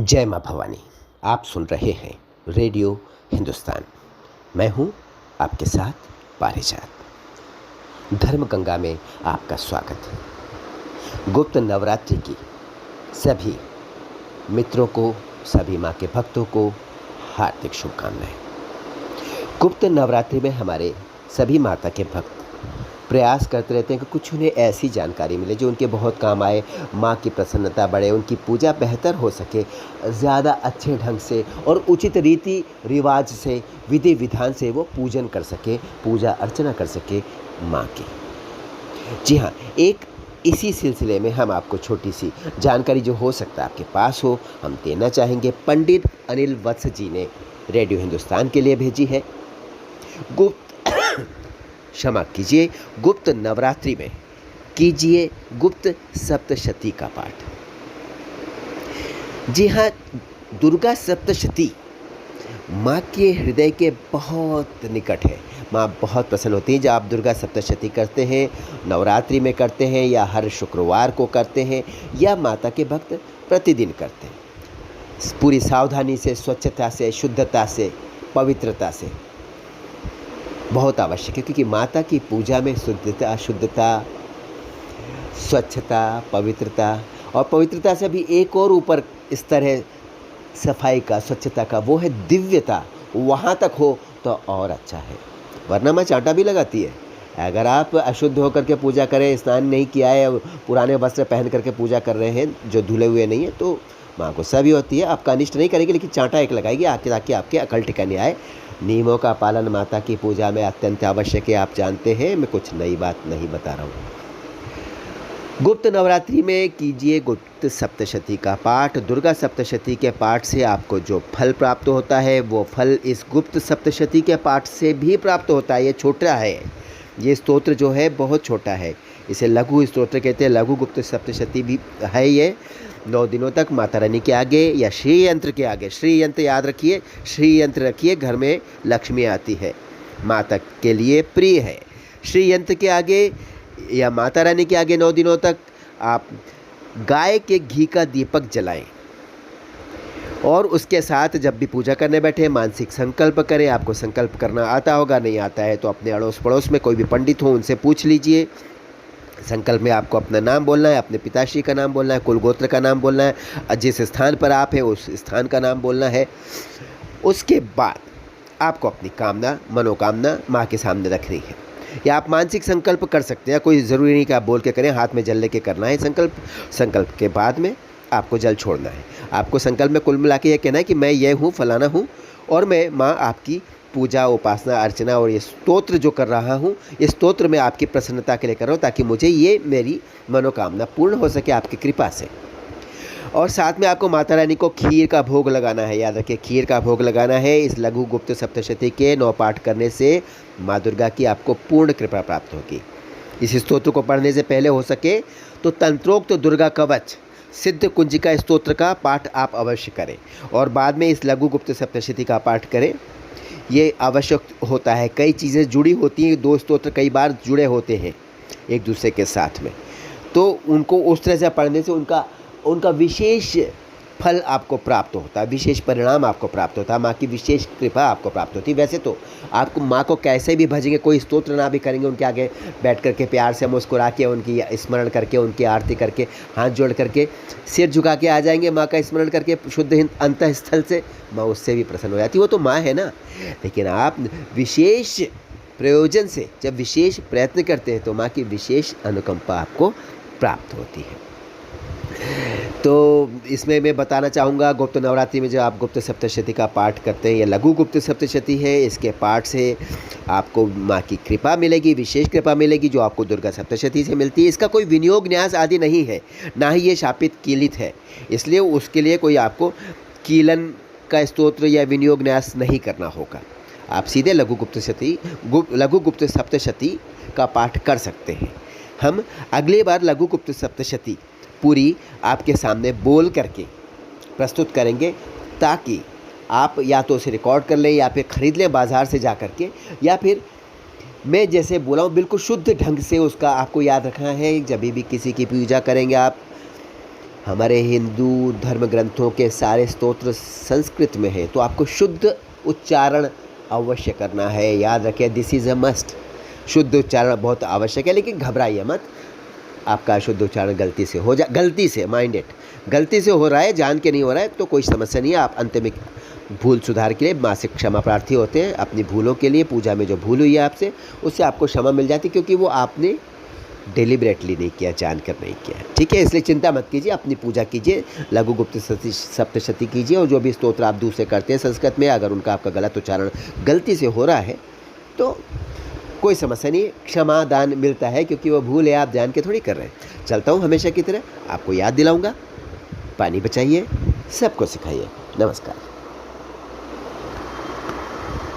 जय माँ भवानी। आप सुन रहे हैं रेडियो हिंदुस्तान। मैं हूँ आपके साथ पारिजात। धर्म गंगा में आपका स्वागत है। गुप्त नवरात्रि की सभी मित्रों को, सभी माँ के भक्तों को हार्दिक शुभकामनाएं। गुप्त नवरात्रि में हमारे सभी माता के भक्त प्रयास करते रहते हैं कि कुछ उन्हें ऐसी जानकारी मिले जो उनके बहुत काम आए, माँ की प्रसन्नता बढ़े, उनकी पूजा बेहतर हो सके, ज़्यादा अच्छे ढंग से और उचित रीति रिवाज से, विधि विधान से वो पूजन कर सके, पूजा अर्चना कर सके माँ की। जी हाँ, एक इसी सिलसिले में हम आपको छोटी सी जानकारी जो हो सकता है आपके पास हो, हम देना चाहेंगे। पंडित अनिल वत्स जी ने रेडियो हिंदुस्तान के लिए भेजी है। गुप्त क्षमा कीजिए, गुप्त नवरात्रि में कीजिए गुप्त सप्तशती का पाठ। जी हाँ, दुर्गा सप्तशती माँ के हृदय के बहुत निकट है। माँ बहुत प्रसन्न होती है जब आप दुर्गा सप्तशती करते हैं, नवरात्रि में करते हैं या हर शुक्रवार को करते हैं या माता के भक्त प्रतिदिन करते हैं। पूरी सावधानी से, स्वच्छता से, शुद्धता से, पवित्रता से बहुत आवश्यक है, क्योंकि माता की पूजा में शुद्धता, स्वच्छता, पवित्रता, और पवित्रता से भी एक और ऊपर स्तर है सफाई का, स्वच्छता का, वो है दिव्यता। वहाँ तक हो तो और अच्छा है, वरना माँ चांटा भी लगाती है। अगर आप अशुद्ध होकर के पूजा करें, स्नान नहीं किया है, पुराने वस्त्र पहन करके पूजा कर रहे हैं जो धुले हुए नहीं है, तो माँ गुस्सा भी होती है। आपका अनिष्ट नहीं करेगी, लेकिन चांटा एक लगाएगी ताकि आपके अकल ठिकाने आए। नियमों का पालन माता की पूजा में अत्यंत आवश्यक है, आप जानते हैं, मैं कुछ नई बात नहीं बता रहा हूँ। गुप्त नवरात्रि में कीजिए गुप्त सप्तशती का पाठ। दुर्गा सप्तशती के पाठ से आपको जो फल प्राप्त होता है वो फल इस गुप्त सप्तशती के पाठ से भी प्राप्त होता है। ये छोटा है, ये स्तोत्र जो है बहुत छोटा है, इसे लघु स्तोत्र कहते हैं। लघु गुप्त सप्तशती भी है ये। 9 दिनों तक माता रानी के आगे या श्री यंत्र के आगे, श्री यंत्र याद रखिए, श्री यंत्र रखिए, घर में लक्ष्मी आती है, माता के लिए प्रिय है। श्री यंत्र के आगे या माता रानी के आगे 9 दिनों तक आप गाय के घी का दीपक जलाएं और उसके साथ जब भी पूजा करने बैठे मानसिक संकल्प करें। आपको संकल्प करना आता होगा, नहीं आता है तो अपने अड़ोस पड़ोस में कोई भी पंडित हो उनसे पूछ लीजिए। संकल्प में आपको अपना नाम बोलना है, अपने पिताश्री का नाम बोलना है, कुल गोत्र का नाम बोलना है, जिस स्थान पर आप हैं उस स्थान का नाम बोलना है। उसके बाद आपको अपनी कामना, मनोकामना माँ के सामने रखनी है, या आप मानसिक संकल्प कर सकते हैं। कोई ज़रूरी नहीं कि आप बोल के करें, हाथ में जल लेके करना है संकल्प। संकल्प के बाद में आपको जल छोड़ना है। आपको संकल्प में कुल मिला के ये कहना है कि मैं ये हूँ, फलाना हूँ, और मैं माँ आपकी पूजा, उपासना, अर्चना और ये स्तोत्र जो कर रहा हूँ, इस स्तोत्र में आपकी प्रसन्नता के लिए कर रहा हूँ, ताकि मुझे ये मेरी मनोकामना पूर्ण हो सके आपकी कृपा से। और साथ में आपको माता रानी को खीर का भोग लगाना है। याद रखिए, खीर का भोग लगाना है। इस लघु गुप्त सप्तशती के 9 पाठ करने से माँ दुर्गा की आपको पूर्ण कृपा प्राप्त होगी। इस स्तोत्र को पढ़ने से पहले हो सके तो तंत्रोक्त दुर्गा कवच, सिद्ध कुंजिका स्तोत्र का पाठ आप अवश्य करें, और बाद में इस लघु गुप्त सप्तशती का पाठ करें। ये आवश्यक होता है। कई चीज़ें जुड़ी होती हैं, 2 स्तोत्र कई बार जुड़े होते हैं एक दूसरे के साथ में, तो उनको उस तरह से पढ़ने से उनका विशेष फल आपको प्राप्त होता है, विशेष परिणाम आपको प्राप्त होता है, माँ की विशेष कृपा आपको प्राप्त होती है। वैसे तो आपको माँ को कैसे भी भजेंगे, कोई स्तोत्र ना भी करेंगे, उनके आगे बैठ करके प्यार से मुस्कुरा के, उनकी स्मरण करके, उनकी आरती करके, हाथ जोड़ करके, सिर झुका के आ जाएंगे माँ का स्मरण करके शुद्ध अंतःस्थल से, माँ उससे भी प्रसन्न हो जाती है। वो तो माँ है ना। लेकिन आप विशेष प्रयोजन से जब विशेष प्रयत्न करते हैं तो माँ की विशेष अनुकंपा आपको प्राप्त होती है। तो इसमें मैं बताना चाहूँगा, गुप्त नवरात्रि में जब आप गुप्त सप्तशती का पाठ करते हैं, ये लघु गुप्त सप्तशती है, इसके पाठ से आपको माँ की कृपा मिलेगी, विशेष कृपा मिलेगी, जो आपको दुर्गा सप्तशती से मिलती है। इसका कोई विनियोग न्यास आदि नहीं है, ना ही ये शापित कीलित है, इसलिए उसके लिए कोई आपको कीलन का स्तोत्र या विनियोग न्यास नहीं करना होगा। आप सीधे लघु गुप्त सप्तशती का पाठ कर सकते हैं। हम अगली बार लघु गुप्त सप्तशती पूरी आपके सामने बोल करके प्रस्तुत करेंगे, ताकि आप या तो उसे रिकॉर्ड कर लें या फिर ख़रीद लें बाज़ार से जा कर के, या फिर मैं जैसे बोला हूँ बिल्कुल शुद्ध ढंग से उसका आपको याद रखना है। जब भी किसी की पूजा करेंगे आप हमारे हिंदू धर्म ग्रंथों के सारे स्तोत्र संस्कृत में है, तो आपको शुद्ध उच्चारण अवश्य करना है। याद रखिए, दिस इज़ अ मस्ट। शुद्ध उच्चारण बहुत आवश्यक है, लेकिन घबराइए मत। आपका शुद्ध उच्चारण गलती से माइंड इट, गलती से हो रहा है, जान के नहीं हो रहा है तो कोई समस्या नहीं है। आप अंत में भूल सुधार के लिए माँ से क्षमा प्रार्थी होते हैं अपनी भूलों के लिए। पूजा में जो भूल हुई है आपसे, उससे आपको क्षमा मिल जाती है, क्योंकि वो आपने डेलिबरेटली नहीं किया, जानकर नहीं किया। ठीक है, इसलिए चिंता मत कीजिए, अपनी पूजा कीजिए, लघु गुप्त सप्तशती कीजिए, और जो भी स्तोत्र आप दूसरे करते हैं संस्कृत में, अगर उनका आपका गलत उच्चारण गलती से हो रहा है तो कोई समस्या नहीं, क्षमादान मिलता है, क्योंकि वो भूल है, आप जान के थोड़ी कर रहे हैं। चलता हूँ हमेशा की तरह, आपको याद दिलाऊंगा, पानी बचाइए, सबको सिखाइए। नमस्कार।